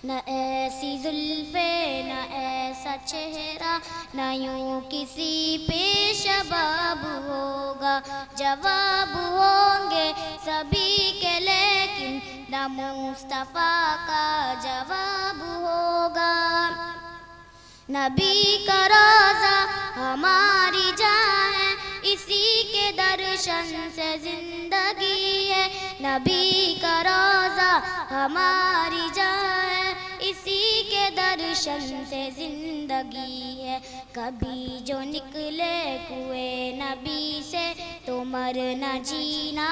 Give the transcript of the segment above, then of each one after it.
نہ ایسی زلفیں نہ ایسا چہرہ، نہ یوں کسی پہ شباب ہوگا. جواب ہوں گے سبھی کے لیکن نہ مصطفیٰ کا جواب ہوگا. نبی کا روضہ ہماری جان ہے، اسی کے درشن سے زندگی ہے. نبی کا روضہ ہماری جان ہے، اسی کے درشن سے زندگی ہے. کبھی جو نکلے کوئے نبی سے تو مرنا جینا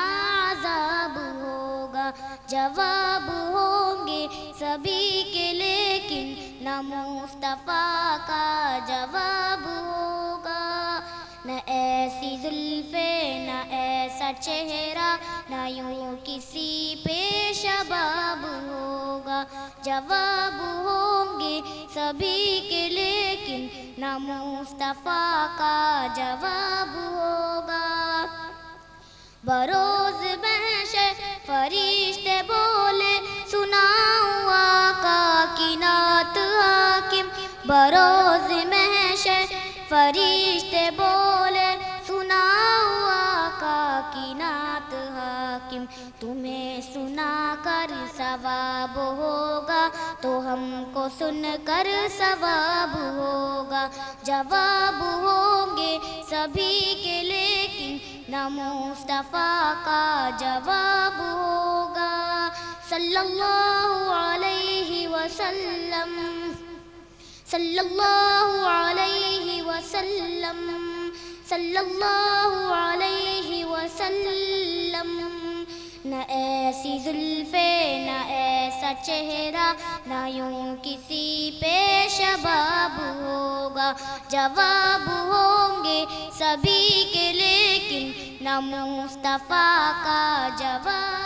عذاب ہوگا. جواب ہوں گے سبھی کے لیکن نہ مصطفیٰ کا جواب ہوگا. نہ ایسی زلفیں نہ ایسا چہرہ، نہ یوں کسی پہ شباب ہوگا. جواب ہوں گے سبھی کے لیکن نہ مصطفیٰ کا جواب ہوگا. بروز محشر فرشتے بولے سناؤ آقا کی نعت حاکم. بروز محشر فرشتے بولے سناؤ آقا کی نعت حاکم. تمہیں سنا کر ثواب ہوگا تو ہم کو سن کر ثواب ہوگا. جواب ہوں گے سبھی کے لیکن نہ مصطفیٰ کا جواب ہوگا. صلی اللہ علیہ وسلم، صلی اللہ علیہ وسلم، صلی اللہ علیہ وسلم. نہ ایسی زلفیں نہ ایسا چہرہ، نہ یوں کسی پہ شباب ہوگا. جواب ہوں گے سبھی کے لیکن نہ مصطفیٰ کا جواب